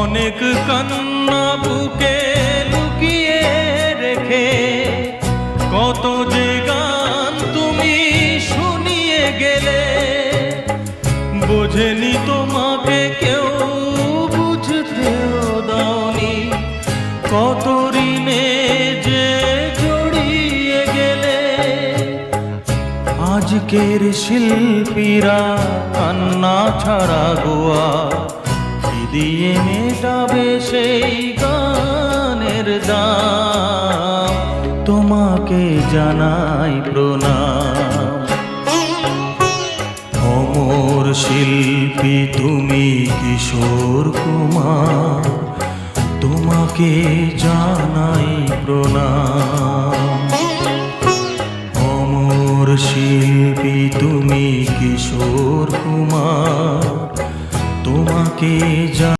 অনেক কান্না বুকে লুকিয়ে রেখে কত যে গান তুমি শুনিয়ে গেলে, বোঝেনি তোমাকে কেউ, বুঝতেও দাওনি, কত ঋণে যে জড়িয়ে গেলে। আজকের শিল্পীরা কান্না ছাড়া গোয়া কি দিয়ে মেটাবে সেই গানের দাম? তোমাকে জানাই প্রণাম। অমর শিল্পী তুমি কিশোর কুমার, তোমাকে জানাই প্রণাম। অমর শিল্পী তুমি কিশোর কুমার, তোমাকে